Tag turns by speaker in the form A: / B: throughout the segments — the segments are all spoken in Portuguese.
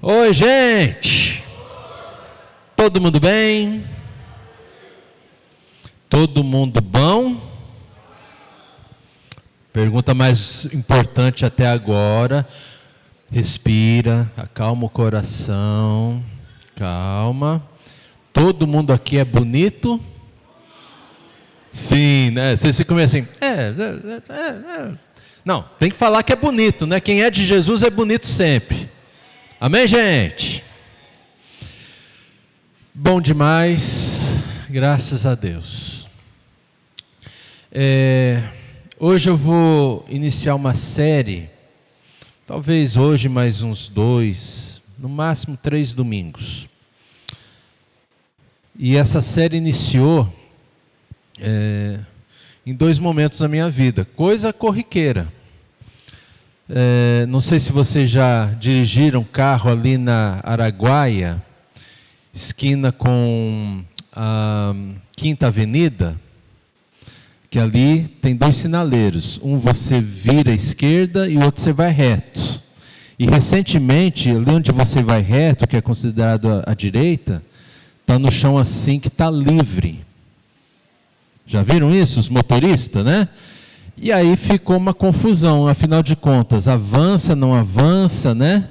A: Oi, gente! Todo mundo bem? Todo mundo bom? Pergunta mais importante até agora. Respira, acalma o coração. Calma. Todo mundo aqui é bonito? Sim, né? Vocês ficam meio assim. Não, tem que falar que é bonito, né? Quem é de Jesus é bonito sempre. Amém, gente? Bom demais, graças a Deus. Hoje eu vou iniciar uma série, talvez hoje mais uns 2, no máximo 3 domingos. E essa série iniciou em 2 momentos da minha vida, coisa corriqueira. Não sei se vocês já dirigiram carro ali na Araguaia, esquina com a Quinta Avenida, que ali tem 2 sinaleiros, um você vira à esquerda e o outro você vai reto. E recentemente, ali onde você vai reto, que é considerado a direita, está no chão assim que está livre. Já viram isso, os motoristas, né? E aí ficou uma confusão, afinal de contas, avança, não avança, né?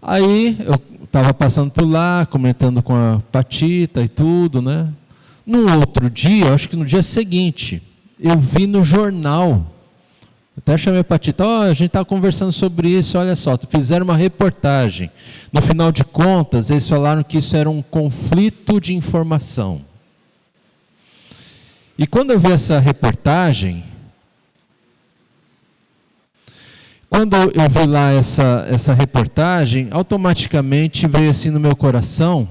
A: Aí eu estava passando por lá, comentando com a Patita e tudo, né? No outro dia, acho que no dia seguinte, eu vi no jornal, até chamei a Patita, a gente estava conversando sobre isso, olha só, fizeram uma reportagem. No final de contas, eles falaram que isso era um conflito de informação. E quando eu vi essa reportagem, essa reportagem, automaticamente veio assim no meu coração,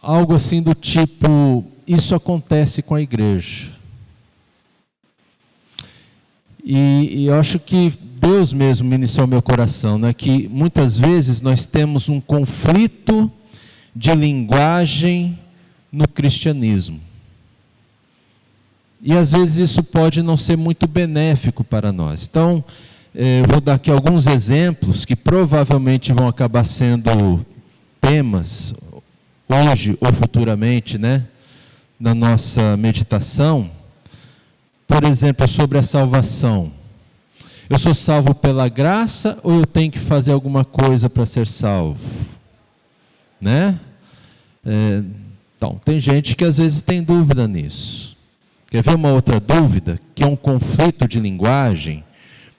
A: algo assim do tipo, isso acontece com a igreja. E eu acho que Deus mesmo ministrou meu coração, né? Que muitas vezes nós temos um conflito de linguagem no cristianismo. E às vezes isso pode não ser muito benéfico para nós. Então, eu vou dar aqui alguns exemplos que provavelmente vão acabar sendo temas, hoje ou futuramente, né, na nossa meditação. Por exemplo, sobre a salvação. Eu sou salvo pela graça ou eu tenho que fazer alguma coisa para ser salvo? Né? Então, tem gente que às vezes tem dúvida nisso. Quer ver uma outra dúvida, que é um conflito de linguagem?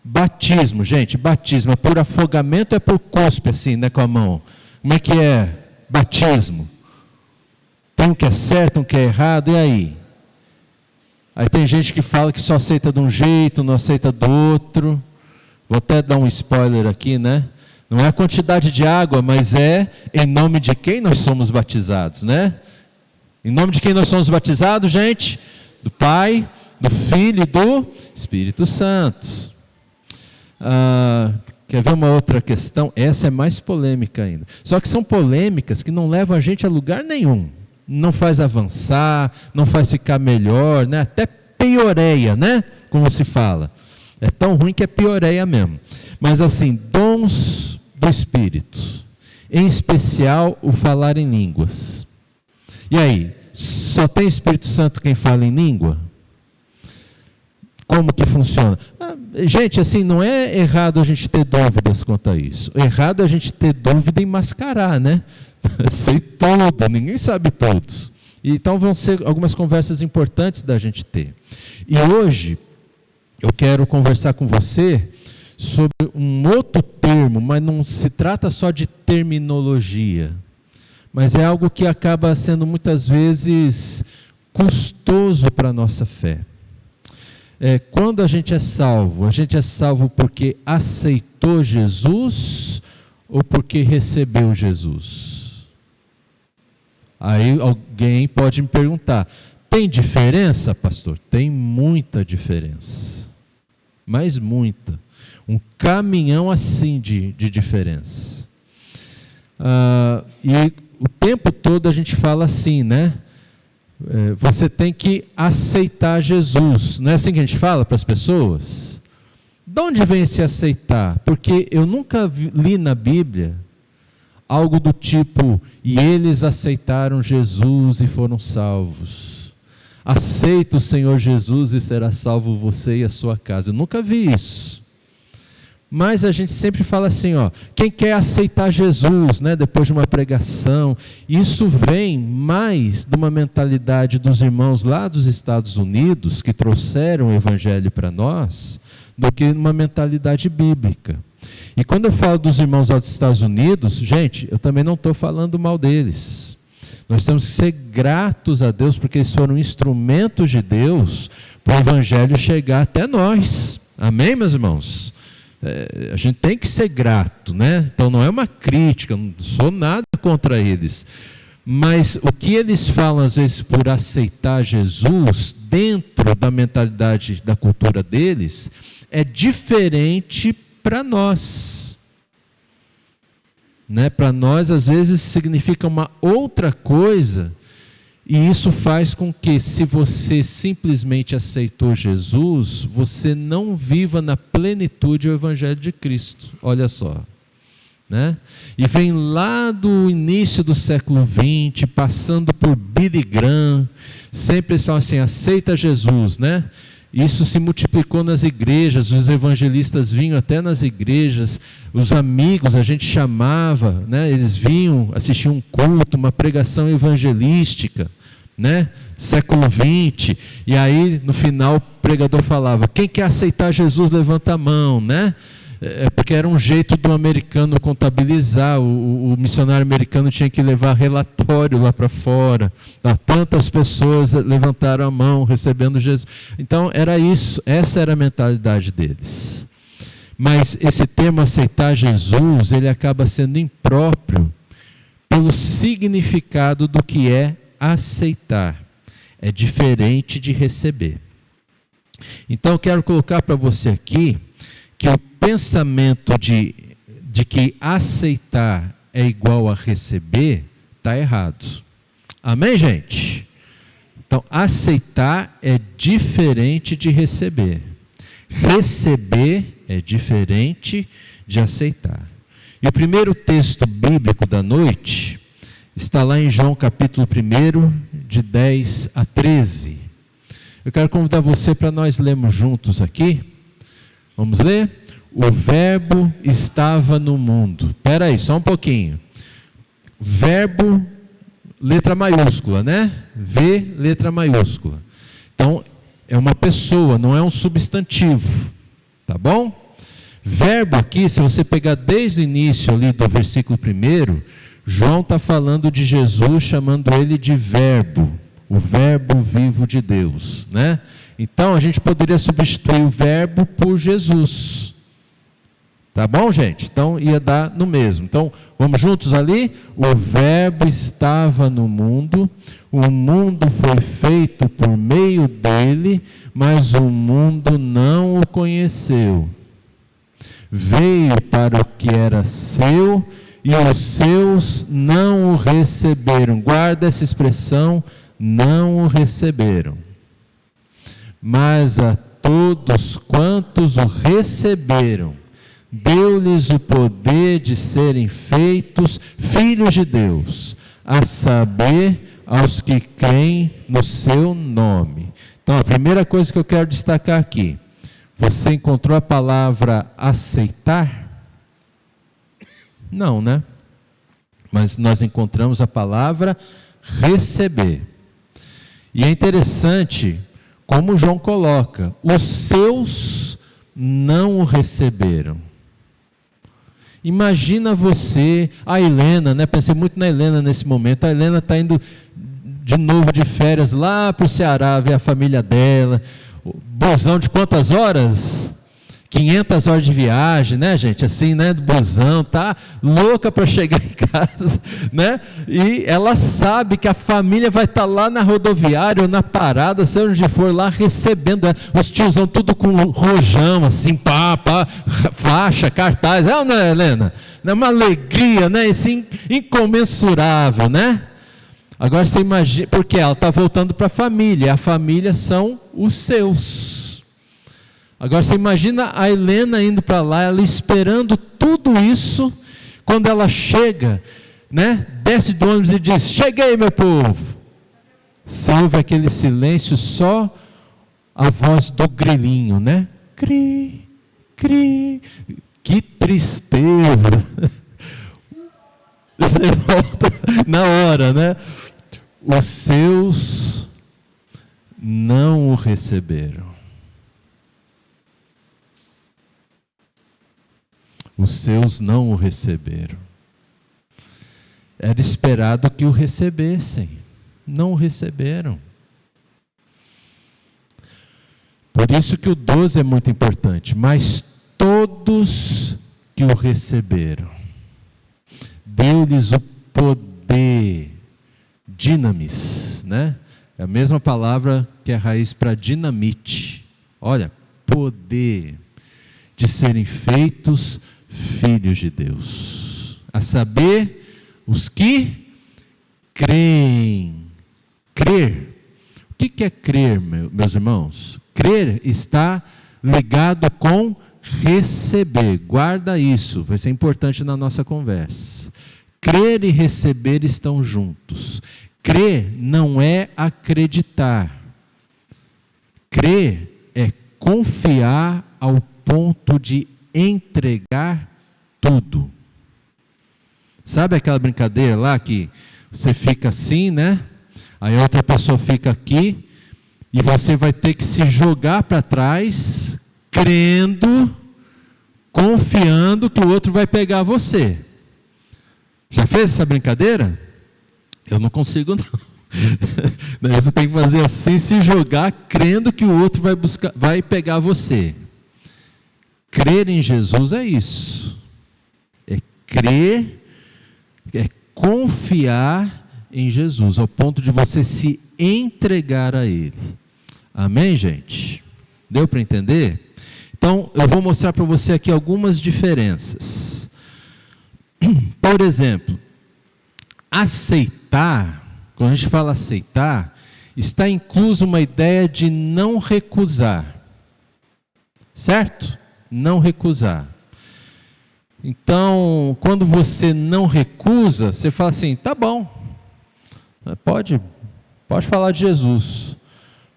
A: Batismo, gente, batismo é por afogamento ou é por cuspe, assim, né, com a mão? Como é que é batismo? Tem um que é certo, um que é errado, e aí? Aí tem gente que fala que só aceita de um jeito, não aceita do outro. Vou até dar um spoiler aqui, né? Não é a quantidade de água, mas é em nome de quem nós somos batizados, né? Em nome de quem nós somos batizados, gente? Do Pai, do Filho e do Espírito Santo. Quer ver uma outra questão? Essa é mais polêmica ainda. Só que são polêmicas que não levam a gente a lugar nenhum. Não faz avançar, não faz ficar melhor, né? Até pioreia, né? Como se fala. É tão ruim que é pioreia mesmo. Mas assim, dons do Espírito. Em especial, o falar em línguas. E aí? Só tem Espírito Santo quem fala em língua? Como que funciona? Gente, assim, não é errado a gente ter dúvidas quanto a isso. Errado é a gente ter dúvida em mascarar, né? Sei tudo, ninguém sabe todos. Então vão ser algumas conversas importantes da gente ter. E hoje eu quero conversar com você sobre um outro termo, mas não se trata só de terminologia. Mas é algo que acaba sendo muitas vezes custoso para a nossa fé. Quando a gente é salvo porque aceitou Jesus ou porque recebeu Jesus? Aí alguém pode me perguntar, tem diferença, pastor? Tem muita diferença, mas muita. Um caminhão assim de diferença. E o tempo todo a gente fala assim, né? Você tem que aceitar Jesus. Não é assim que a gente fala para as pessoas? De onde vem esse aceitar? Porque eu nunca li na Bíblia algo do tipo, e eles aceitaram Jesus e foram salvos. Aceita o Senhor Jesus e será salvo você e a sua casa. Eu nunca vi isso. Mas a gente sempre fala assim, ó, quem quer aceitar Jesus, né, depois de uma pregação, isso vem mais de uma mentalidade dos irmãos lá dos Estados Unidos, que trouxeram o Evangelho para nós, do que uma mentalidade bíblica. E quando eu falo dos irmãos lá dos Estados Unidos, gente, eu também não estou falando mal deles. Nós temos que ser gratos a Deus, porque eles foram instrumentos de Deus para o Evangelho chegar até nós. Amém, meus irmãos? A gente tem que ser grato, né? Então não é uma crítica, não sou nada contra eles. Mas o que eles falam às vezes por aceitar Jesus, dentro da mentalidade da cultura deles, é diferente para nós. Né? Para nós, às vezes, significa uma outra coisa, e isso faz com que, se você simplesmente aceitou Jesus, você não viva na plenitude o Evangelho de Cristo. Olha só. Né? E vem lá do início do século XX, passando por Billy Graham, sempre eles falam assim, aceita Jesus, né? Isso se multiplicou nas igrejas, os evangelistas vinham até nas igrejas, os amigos a gente chamava, né? Eles vinham, assistiam um culto, uma pregação evangelística, né? Século XX, e aí no final o pregador falava, quem quer aceitar Jesus levanta a mão, né? Porque era um jeito do americano contabilizar, o missionário americano tinha que levar relatório lá para fora, tantas pessoas levantaram a mão recebendo Jesus. Então era isso, essa era a mentalidade deles. Mas esse termo aceitar Jesus, ele acaba sendo impróprio pelo significado do que é aceitar. É diferente de receber. Então eu quero colocar para você aqui que o pensamento de que aceitar é igual a receber, está errado. Amém, gente? Então, aceitar é diferente de receber. Receber é diferente de aceitar. E o primeiro texto bíblico da noite está lá em João capítulo 1, de 10 a 13. Eu quero convidar você para nós lermos juntos aqui. Vamos ler? O verbo estava no mundo. Espera aí, só um pouquinho. Verbo, letra maiúscula, né? V, letra maiúscula. Então, é uma pessoa, não é um substantivo. Tá bom? Verbo aqui, se você pegar desde o início ali do versículo 1, João está falando de Jesus, chamando ele de verbo. O verbo vivo de Deus, né? Então, a gente poderia substituir o verbo por Jesus. Tá bom, gente? Então, ia dar no mesmo. Então, vamos juntos ali? O verbo estava no mundo, o mundo foi feito por meio dele, mas o mundo não o conheceu. Veio para o que era seu, e os seus não o receberam. Guarda essa expressão, não o receberam. Mas a todos quantos o receberam, deu-lhes o poder de serem feitos filhos de Deus, a saber, aos que creem no seu nome. Então, a primeira coisa que eu quero destacar aqui, você encontrou a palavra aceitar? Não, né? Mas nós encontramos a palavra receber. E é interessante como João coloca, os seus não o receberam. Imagina você, a Helena, né? Pensei muito na Helena nesse momento. A Helena está indo de novo de férias lá para o Ceará, ver a família dela. Busão de quantas horas? 500 horas de viagem, né, gente? Assim, né, do busão, tá louca para chegar em casa, né? E ela sabe que a família vai estar lá na rodoviária ou na parada, seja onde for, lá recebendo, né? Os tiozão tudo com rojão, assim, pá, faixa, cartaz. É ou não é, Helena? É uma alegria, né? Assim, incomensurável, né? Agora você imagina, porque ela está voltando para a família são os seus. Agora você imagina a Helena indo para lá, ela esperando tudo isso, quando ela chega, né, desce do ônibus e diz: cheguei, meu povo. Você ouve aquele silêncio, só a voz do grilinho, né? Cri, cri. Que tristeza. Você volta na hora, né? Os seus não o receberam. Os seus não o receberam. Era esperado que o recebessem. Não o receberam. Por isso que o 12 é muito importante. Mas todos que o receberam, deu-lhes o poder, dinamis, né? É a mesma palavra que é a raiz para dinamite. Olha, poder de serem feitos filhos de Deus. A saber, os que creem. Crer. O que é crer, meus irmãos? Crer está ligado com receber. Guarda isso, vai ser importante na nossa conversa. Crer e receber estão juntos. Crer não é acreditar. Crer é confiar ao ponto de entregar tudo. Sabe aquela brincadeira lá que você fica assim, né? Aí a outra pessoa fica aqui e você vai ter que se jogar para trás, crendo, confiando que o outro vai pegar você. Já fez essa brincadeira? Eu não consigo não. Você tem que fazer assim, se jogar, crendo que o outro vai pegar você. Crer em Jesus é isso. É crer, é confiar em Jesus, ao ponto de você se entregar a Ele. Amém, gente? Deu para entender? Então, eu vou mostrar para você aqui algumas diferenças. Por exemplo, aceitar, quando a gente fala aceitar, está incluso uma ideia de não recusar. Certo? Não recusar. Então, quando você não recusa, você fala assim: tá bom, pode falar de Jesus,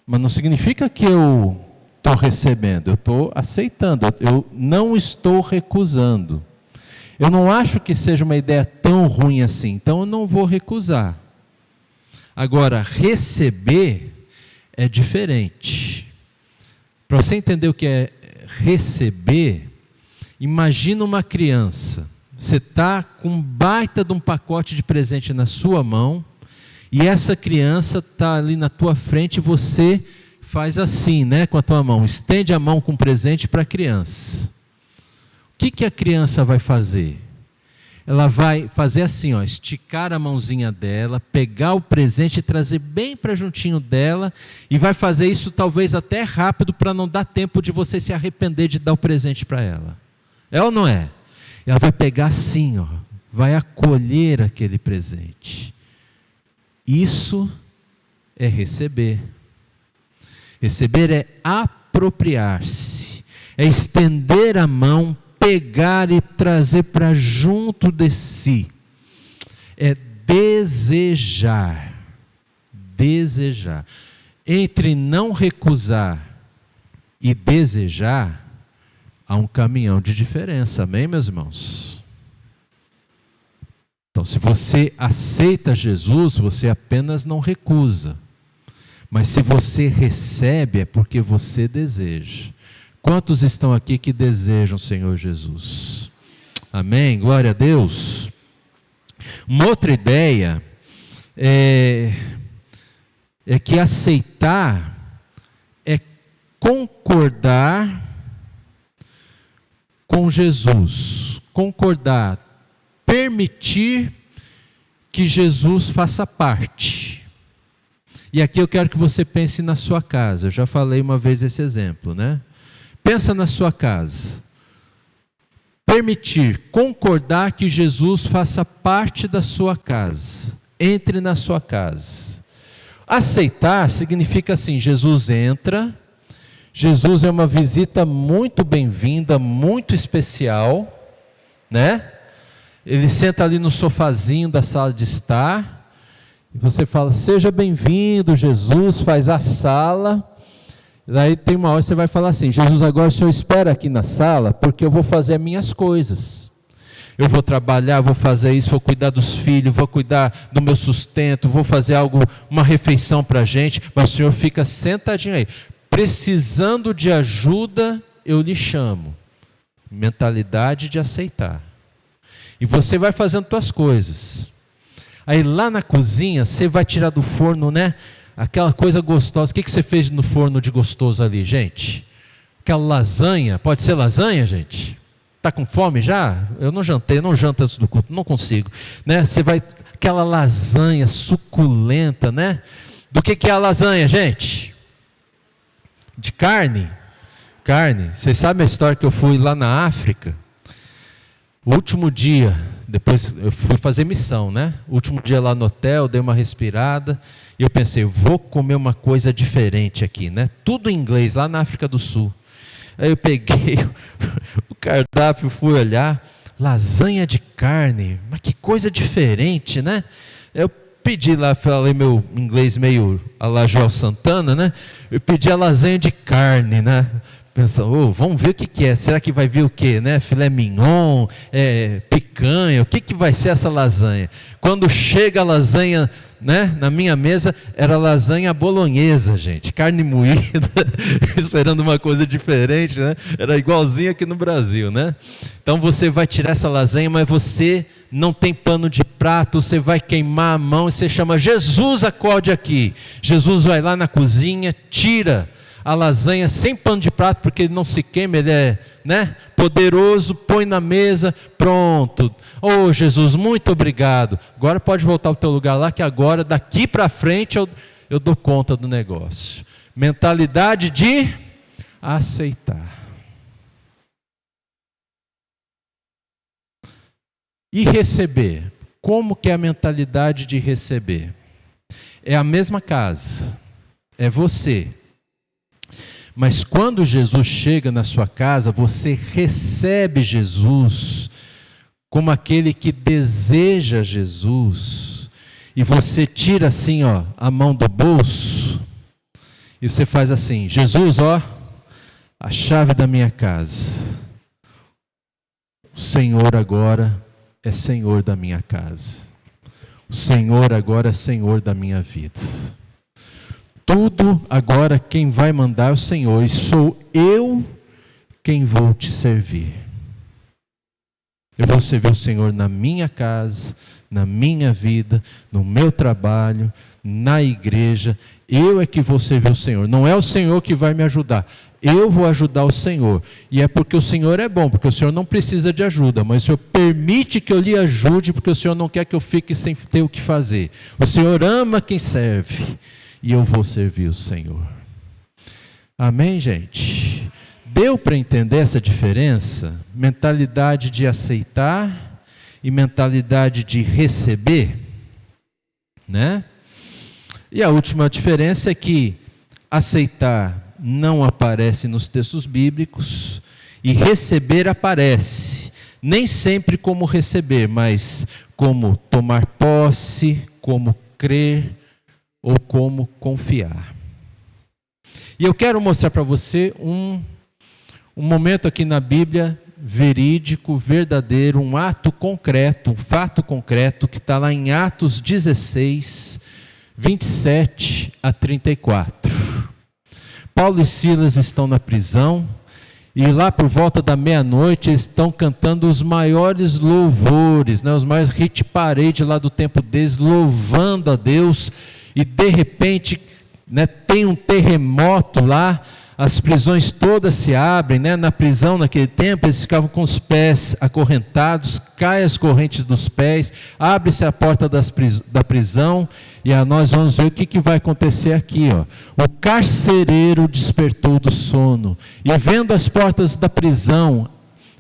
A: mas não significa que eu estou recebendo, eu estou aceitando, eu não estou recusando. Eu não acho que seja uma ideia tão ruim assim, então eu não vou recusar. Agora, receber é diferente. Para você entender o que é receber, imagina uma criança. Você está com um baita de um pacote de presente na sua mão, e essa criança está ali na tua frente, e você faz assim, né, com a tua mão, estende a mão com o presente para a criança. O que a criança vai fazer? Ela vai fazer assim, ó, esticar a mãozinha dela, pegar o presente e trazer bem para juntinho dela, e vai fazer isso talvez até rápido, para não dar tempo de você se arrepender de dar o presente para ela. É ou não é? Ela vai pegar assim, ó, vai acolher aquele presente. Isso é receber. Receber é apropriar-se, é estender a mão, pegar e trazer para junto de si. É desejar. Desejar. Entre não recusar e desejar, há um caminhão de diferença. Amém, meus irmãos? Então, se você aceita Jesus, você apenas não recusa. Mas se você recebe, é porque você deseja. Quantos estão aqui que desejam o Senhor Jesus? Amém? Glória a Deus. Uma outra ideia é que aceitar é concordar com Jesus. Concordar, permitir que Jesus faça parte. E aqui eu quero que você pense na sua casa. Eu já falei uma vez esse exemplo, né? Pensa na sua casa. Permitir, concordar que Jesus faça parte da sua casa. Entre na sua casa. Aceitar significa assim: Jesus entra, Jesus é uma visita muito bem-vinda, muito especial, né? Ele senta ali no sofazinho da sala de estar, e você fala, seja bem-vindo, Jesus, faz a sala. Daí tem uma hora que você vai falar assim, Jesus, agora o Senhor espera aqui na sala, porque eu vou fazer as minhas coisas. Eu vou trabalhar, vou fazer isso, vou cuidar dos filhos, vou cuidar do meu sustento, vou fazer algo, uma refeição para a gente, mas o Senhor fica sentadinho aí. Precisando de ajuda, eu lhe chamo. Mentalidade de aceitar. E você vai fazendo suas coisas. Aí lá na cozinha, você vai tirar do forno, né? Aquela coisa gostosa. O que você fez no forno de gostoso ali, gente? Aquela lasanha. Pode ser lasanha, gente? Está com fome já? Eu não jantei, não janto antes do culto, não consigo. Né? Você vai, aquela lasanha suculenta, né? Do que é a lasanha, gente? De carne? Carne. Vocês sabem a história que eu fui lá na África? O último dia, depois eu fui fazer missão, né? O último dia lá no hotel, dei uma respirada e eu pensei, vou comer uma coisa diferente aqui, né? Tudo em inglês, lá na África do Sul. Aí eu peguei o cardápio, fui olhar, lasanha de carne, mas que coisa diferente, né? Eu pedi lá, falei meu inglês meio a la Joel Santana, né? Eu pedi a lasanha de carne, né? Pensando, vamos ver o que é, será que vai vir o quê, né? Filé mignon, picanha, o que vai ser essa lasanha? Quando chega a lasanha, né, na minha mesa, era lasanha bolonhesa, gente, carne moída, esperando uma coisa diferente, né? Era igualzinho aqui no Brasil, né? Então você vai tirar essa lasanha, mas você não tem pano de prato, você vai queimar a mão e você chama, Jesus, acode aqui. Jesus vai lá na cozinha, tira a lasanha sem pano de prato, porque ele não se queima, ele é, né, poderoso, põe na mesa, pronto. Oh Jesus, muito obrigado. Agora pode voltar ao teu lugar lá, que agora, daqui para frente, eu dou conta do negócio. Mentalidade de aceitar. E receber. Como que é a mentalidade de receber? É a mesma casa, é você. Mas quando Jesus chega na sua casa, você recebe Jesus como aquele que deseja Jesus. E você tira assim, a mão do bolso e você faz assim, Jesus, a chave da minha casa. O Senhor agora é Senhor da minha casa. O Senhor agora é Senhor da minha vida. Tudo agora quem vai mandar é o Senhor, e sou eu quem vou te servir. Eu vou servir o Senhor na minha casa, na minha vida, no meu trabalho, na igreja. Eu é que vou servir o Senhor. Não é o Senhor que vai me ajudar. Eu vou ajudar o Senhor. E é porque o Senhor é bom, porque o Senhor não precisa de ajuda, mas o Senhor permite que eu lhe ajude, porque o Senhor não quer que eu fique sem ter o que fazer. O Senhor ama quem serve. E eu vou servir o Senhor. Amém, gente? Deu para entender essa diferença? Mentalidade de aceitar e mentalidade de receber, né? E a última diferença é que aceitar não aparece nos textos bíblicos e receber aparece, nem sempre como receber, mas como tomar posse, como crer, ou como confiar. E eu quero mostrar para você um momento aqui na Bíblia verídico, verdadeiro, um ato concreto, um fato concreto, que está lá em Atos 16, 27 a 34. Paulo e Silas estão na prisão, e lá por volta da meia-noite eles estão cantando os maiores louvores, né, os maiores hit parade lá do tempo deles, louvando a Deus. E de repente, né, tem um terremoto lá, as prisões todas se abrem, né? Na prisão naquele tempo eles ficavam com os pés acorrentados, caem as correntes dos pés, abre-se a porta da prisão, e nós vamos ver o que vai acontecer aqui. O carcereiro despertou do sono, e vendo as portas da prisão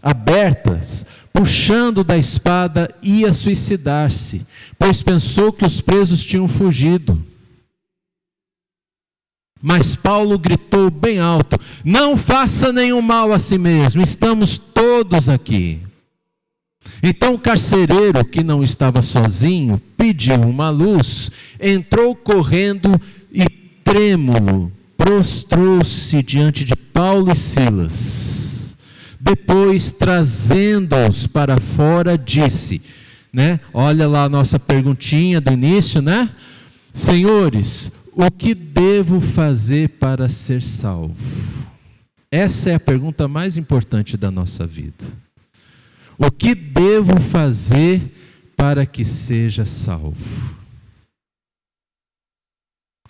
A: abertas, puxando da espada, ia suicidar-se, pois pensou que os presos tinham fugido. Mas Paulo gritou bem alto: não faça nenhum mal a si mesmo, estamos todos aqui. Então o carcereiro, que não estava sozinho, pediu uma luz, entrou correndo e trêmulo, prostrou-se diante de Paulo e Silas. Depois, trazendo-os para fora, disse, olha lá a nossa perguntinha do início, Senhores, o que devo fazer para ser salvo? Essa é a pergunta mais importante da nossa vida. O que devo fazer para que seja salvo?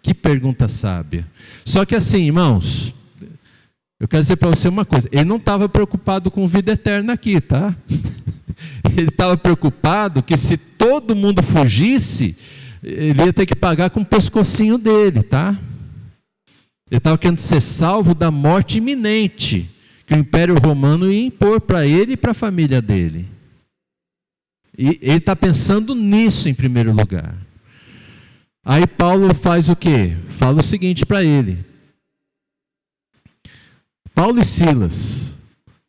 A: Que pergunta sábia. Só que assim, irmãos, eu quero dizer para você uma coisa, ele não estava preocupado com vida eterna aqui, tá? Ele estava preocupado que se todo mundo fugisse, ele ia ter que pagar com o pescocinho dele, tá? Ele estava querendo ser salvo da morte iminente, que o Império Romano ia impor para ele e para a família dele. E ele está pensando nisso em primeiro lugar. Aí Paulo faz o quê? Fala o seguinte para ele. Paulo e Silas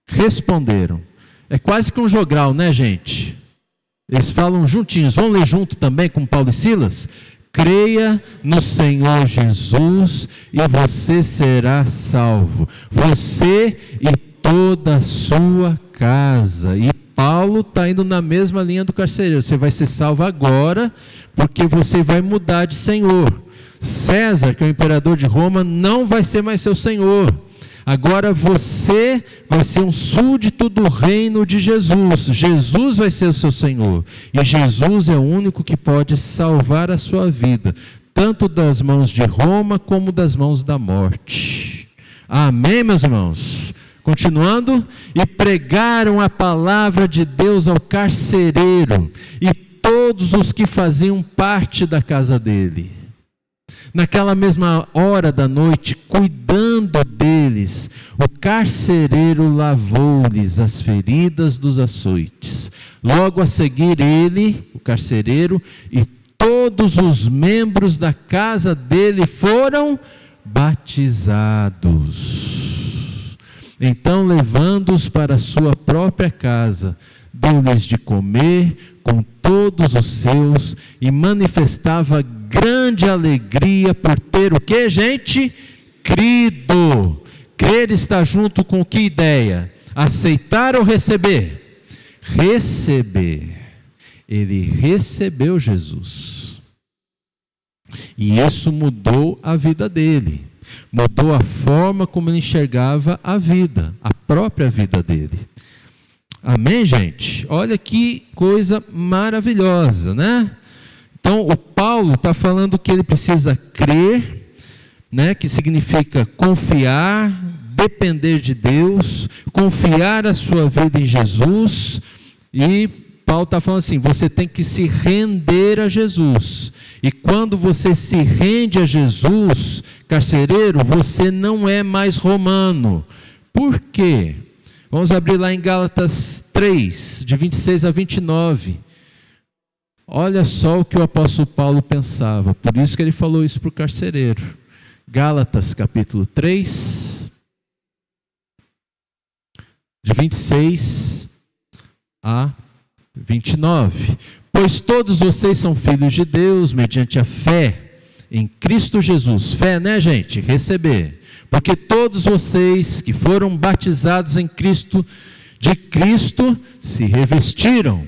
A: responderam. É quase que um jogral, né, gente? Eles falam juntinhos. Vamos ler junto também com Paulo e Silas? Creia no Senhor Jesus e você será salvo. Você e toda a sua casa. E Paulo está indo na mesma linha do carcereiro. Você vai ser salvo agora, porque você vai mudar de senhor. César, que é o imperador de Roma, não vai ser mais seu senhor. Agora você vai ser um súdito do reino de Jesus. Jesus vai ser o seu Senhor. E Jesus é o único que pode salvar a sua vida, tanto das mãos de Roma como das mãos da morte. Amém, meus irmãos? Continuando, e pregaram a palavra de Deus ao carcereiro e todos os que faziam parte da casa dele. Naquela mesma hora da noite, cuidando deles, o carcereiro lavou-lhes as feridas dos açoites. Logo a seguir ele, o carcereiro, e todos os membros da casa dele foram batizados. Então, levando-os para a sua própria casa, deu-lhes de comer com todos os seus e manifestava grande alegria por ter o que, gente? Crido. Crer está junto com que ideia? Aceitar ou receber? Receber. Ele recebeu Jesus. E isso mudou a vida dele. Mudou a forma como ele enxergava a vida, a própria vida dele. Amém, gente? Olha que coisa maravilhosa, Então, o Paulo está falando que ele precisa crer, que significa confiar, depender de Deus, confiar a sua vida em Jesus. E Paulo está falando assim, você tem que se render a Jesus. E quando você se rende a Jesus, carcereiro, você não é mais romano. Por quê? Vamos abrir lá em Gálatas 3, de 26 a 29. Olha só o que o apóstolo Paulo pensava. Por isso que ele falou isso para o carcereiro. Gálatas capítulo 3, de 26 a 29. Pois todos vocês são filhos de Deus, mediante a fé em Cristo Jesus. Fé, gente? Receber. Porque todos vocês que foram batizados em Cristo, de Cristo se revestiram.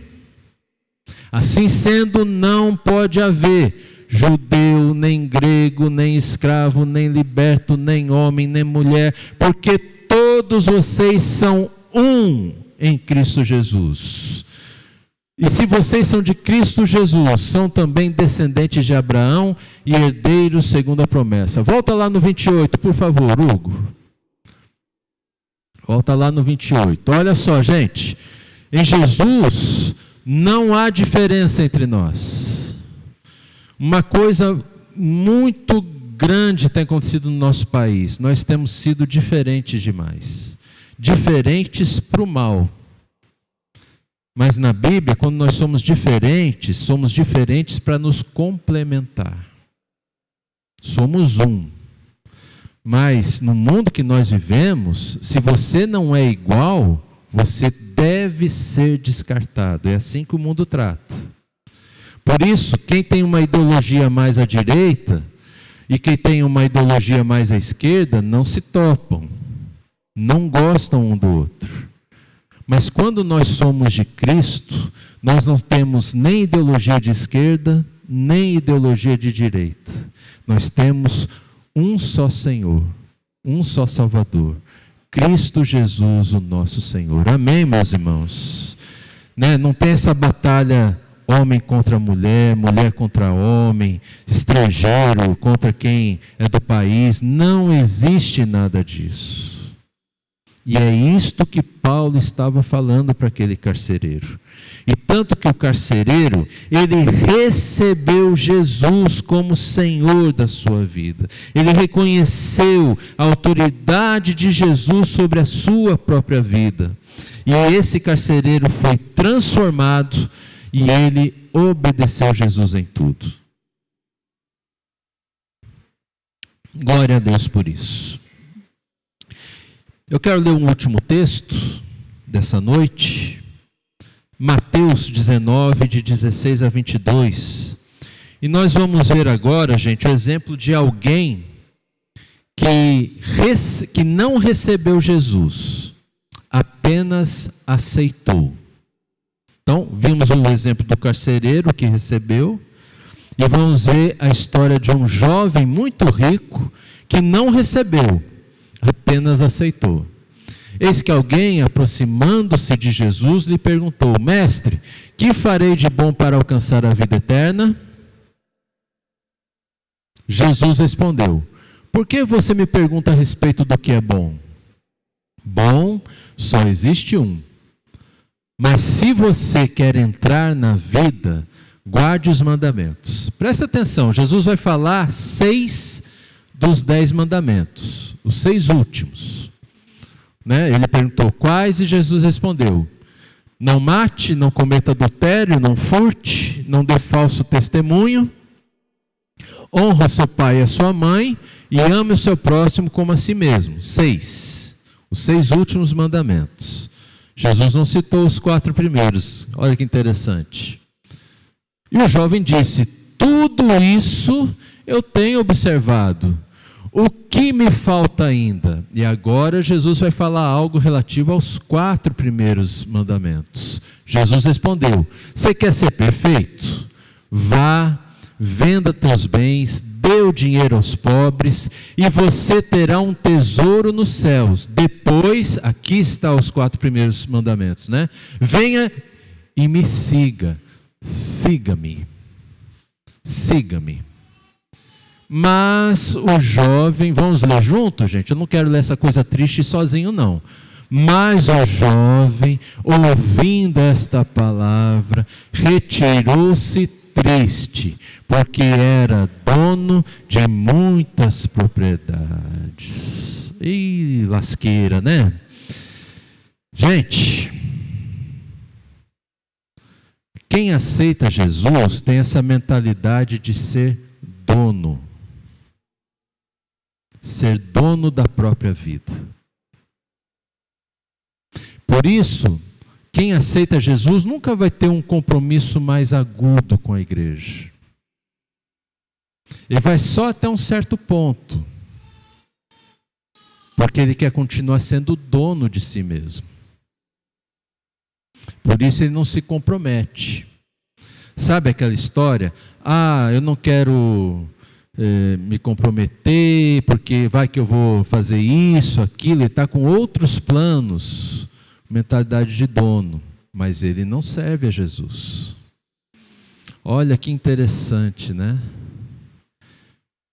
A: Assim sendo, não pode haver judeu, nem grego, nem escravo, nem liberto, nem homem, nem mulher, porque todos vocês são um em Cristo Jesus. E se vocês são de Cristo Jesus, são também descendentes de Abraão e herdeiros segundo a promessa. Volta lá no 28, por favor, Hugo. Volta lá no 28. Olha só, gente. Em Jesus não há diferença entre nós. Uma coisa muito grande tem acontecido no nosso país. Nós temos sido diferentes demais. Diferentes para o mal. Mas na Bíblia, quando nós somos diferentes para nos complementar. Somos um. Mas no mundo que nós vivemos, se você não é igual, você deve ser descartado. É assim que o mundo trata. Por isso, quem tem uma ideologia mais à direita e quem tem uma ideologia mais à esquerda não se topam, não gostam um do outro. Mas quando nós somos de Cristo, nós não temos nem ideologia de esquerda, nem ideologia de direita. Nós temos um só Senhor, um só Salvador, Cristo Jesus, o nosso Senhor. Amém, meus irmãos? Né? Não tem essa batalha homem contra mulher, mulher contra homem, estrangeiro contra quem é do país. Não existe nada disso. E é isto que Paulo estava falando para aquele carcereiro. E tanto que o carcereiro, ele recebeu Jesus como Senhor da sua vida. Ele reconheceu a autoridade de Jesus sobre a sua própria vida. E esse carcereiro foi transformado e ele obedeceu Jesus em tudo. Glória a Deus por isso. Eu quero ler um último texto dessa noite, Mateus 19, de 16 a 22. E nós vamos ver agora, gente, o exemplo de alguém que não recebeu Jesus, apenas aceitou. Então, vimos o exemplo do carcereiro que recebeu, e vamos ver a história de um jovem muito rico que não recebeu, apenas aceitou. Eis que alguém, aproximando-se de Jesus, lhe perguntou: Mestre, que farei de bom para alcançar a vida eterna? Jesus respondeu: Por que você me pergunta a respeito do que é bom? Bom só existe um. Mas se você quer entrar na vida, guarde os mandamentos. Presta atenção, Jesus vai falar 6 dos 10 mandamentos, os 6 últimos. Ele perguntou quais e Jesus respondeu: não mate, não cometa adultério, não furte, não dê falso testemunho, honra seu pai e a sua mãe e ame o seu próximo como a si mesmo. 6, os 6 últimos mandamentos. Jesus não citou os 4 primeiros, olha que interessante. E o jovem disse: tudo isso eu tenho observado. O que me falta ainda? E agora Jesus vai falar algo relativo aos 4 primeiros mandamentos. Jesus respondeu: você quer ser perfeito? Vá, venda teus bens, dê o dinheiro aos pobres e você terá um tesouro nos céus. Depois, aqui está os 4 primeiros mandamentos, Venha e me siga. Siga-me. Siga-me. Mas o jovem, vamos ler junto, gente? Eu não quero ler essa coisa triste sozinho, não. Mas o jovem, ouvindo esta palavra, retirou-se triste, porque era dono de muitas propriedades. Ih, lasqueira, Gente, quem aceita Jesus tem essa mentalidade de ser dono. Ser dono da própria vida. Por isso, quem aceita Jesus nunca vai ter um compromisso mais agudo com a igreja. Ele vai só até um certo ponto. Porque ele quer continuar sendo dono de si mesmo. Por isso ele não se compromete. Sabe aquela história? Eu não quero me comprometer, porque vai que eu vou fazer isso, aquilo, ele está com outros planos, mentalidade de dono, mas ele não serve a Jesus. Olha que interessante,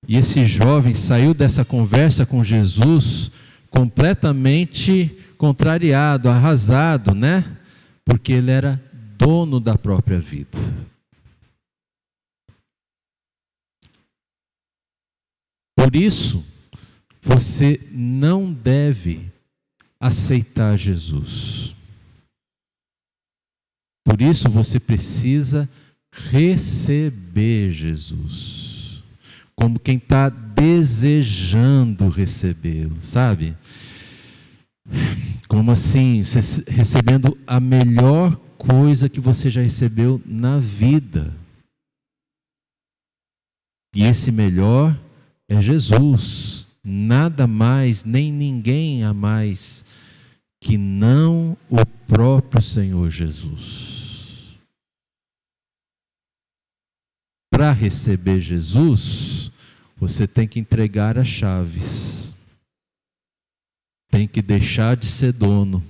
A: E esse jovem saiu dessa conversa com Jesus completamente contrariado, arrasado, Porque ele era dono da própria vida. Por isso, você não deve aceitar Jesus. Por isso, você precisa receber Jesus. como quem está desejando recebê-lo, sabe? Como assim? Você recebendo a melhor coisa que você já recebeu na vida. E esse melhor é Jesus. Nada mais, nem ninguém a mais que não o próprio Senhor Jesus. Para receber Jesus, você tem que entregar as chaves. Tem que deixar de ser dono.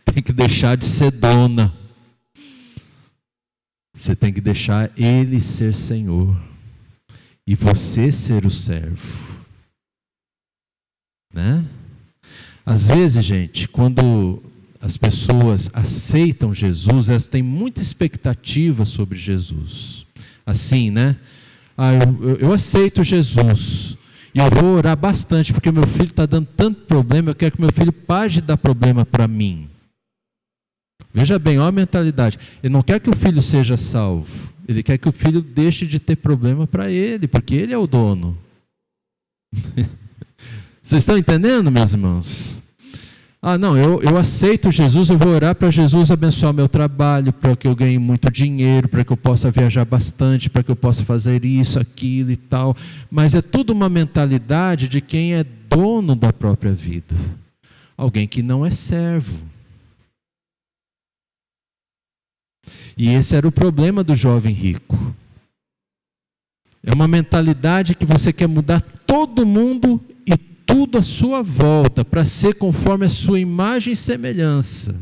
A: Tem que deixar de ser dona. Você tem que deixar Ele ser Senhor. E você ser o servo. Né? Às vezes, gente, quando as pessoas aceitam Jesus, elas têm muita expectativa sobre Jesus. Assim, né? Eu aceito Jesus. E eu vou orar bastante, porque meu filho está dando tanto problema, eu quero que meu filho pare de dar problema para mim. Veja bem, olha a mentalidade. Ele não quer que o filho seja salvo. Ele quer que o filho deixe de ter problema para ele, porque ele é o dono. Vocês estão entendendo, meus irmãos? Não, eu aceito Jesus, eu vou orar para Jesus abençoar meu trabalho, para que eu ganhe muito dinheiro, para que eu possa viajar bastante, para que eu possa fazer isso, aquilo e tal. Mas é tudo uma mentalidade de quem é dono da própria vida. Alguém que não é servo. E esse era o problema do jovem rico. É uma mentalidade que você quer mudar todo mundo e tudo à sua volta, para ser conforme a sua imagem e semelhança.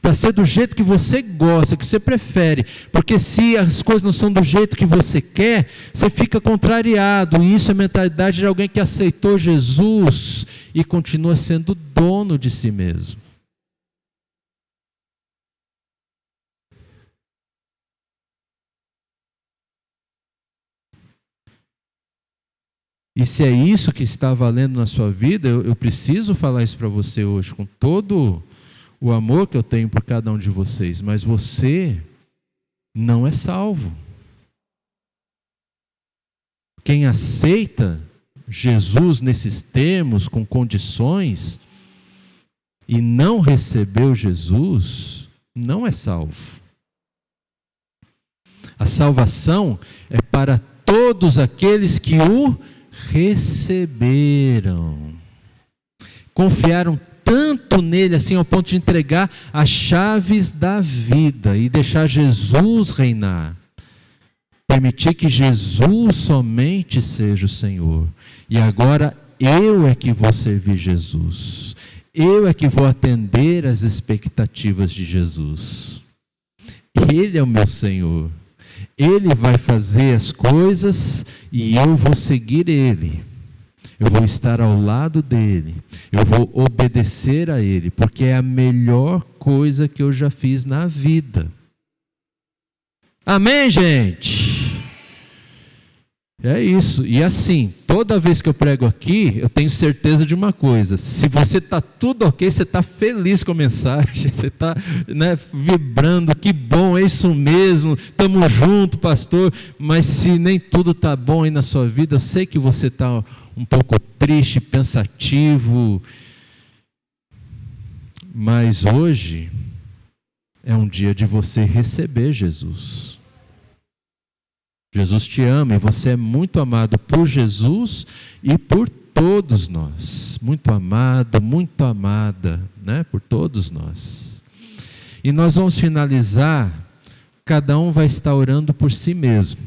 A: Para ser do jeito que você gosta, que você prefere. Porque se as coisas não são do jeito que você quer, você fica contrariado. E isso é a mentalidade de alguém que aceitou Jesus e continua sendo dono de si mesmo. E se é isso que está valendo na sua vida, eu preciso falar isso para você hoje, com todo o amor que eu tenho por cada um de vocês. Mas você não é salvo. Quem aceita Jesus nesses termos, com condições, e não recebeu Jesus, não é salvo. A salvação é para todos aqueles que o receberam, confiaram tanto nele assim ao ponto de entregar as chaves da vida e deixar Jesus reinar, permitir que Jesus somente seja o Senhor. E agora eu é que vou servir Jesus, eu é que vou atender às expectativas de Jesus. Ele é o meu Senhor. Ele vai fazer as coisas e eu vou seguir Ele. Eu vou estar ao lado dEle. Eu vou obedecer a Ele, porque é a melhor coisa que eu já fiz na vida. Amém, gente? É isso. E assim, toda vez que eu prego aqui, eu tenho certeza de uma coisa. Se você está tudo ok, você está feliz com a mensagem, você está, né, vibrando, que bom, é isso mesmo, estamos juntos, pastor. Mas se nem tudo está bom aí na sua vida, eu sei que você está um pouco triste, pensativo. Mas hoje é um dia de você receber Jesus. Jesus te ama e você é muito amado por Jesus e por todos nós. Muito amado, muito amada, né? Por todos nós. E nós vamos finalizar, cada um vai estar orando por si mesmo.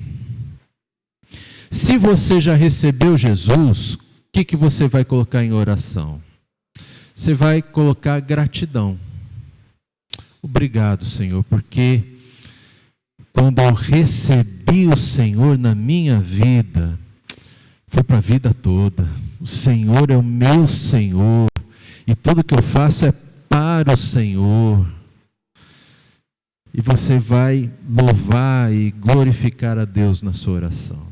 A: Se você já recebeu Jesus, o que você vai colocar em oração? Você vai colocar gratidão. Obrigado, Senhor, porque quando eu recebi o Senhor na minha vida, foi para a vida toda. O Senhor é o meu Senhor, e tudo que eu faço é para o Senhor. E você vai louvar e glorificar a Deus na sua oração.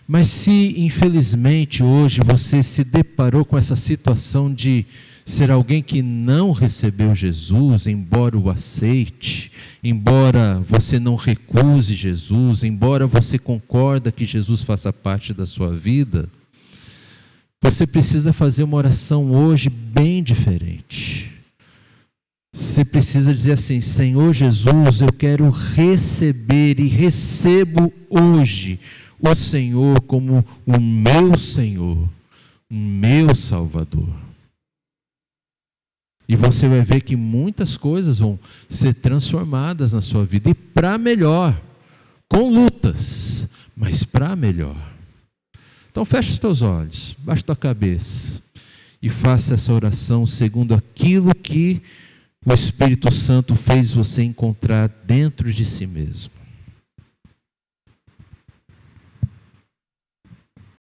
A: Mas se, infelizmente, hoje você se deparou com essa situação de ser alguém que não recebeu Jesus, embora o aceite, embora você não recuse Jesus, embora você concorda que Jesus faça parte da sua vida, você precisa fazer uma oração hoje bem diferente. Você precisa dizer assim: Senhor Jesus, eu quero receber e recebo hoje o Senhor como o meu Senhor, o meu Salvador. E você vai ver que muitas coisas vão ser transformadas na sua vida, e para melhor, com lutas, mas para melhor. Então fecha os teus olhos, baixa a tua cabeça e faça essa oração segundo aquilo que o Espírito Santo fez você encontrar dentro de si mesmo.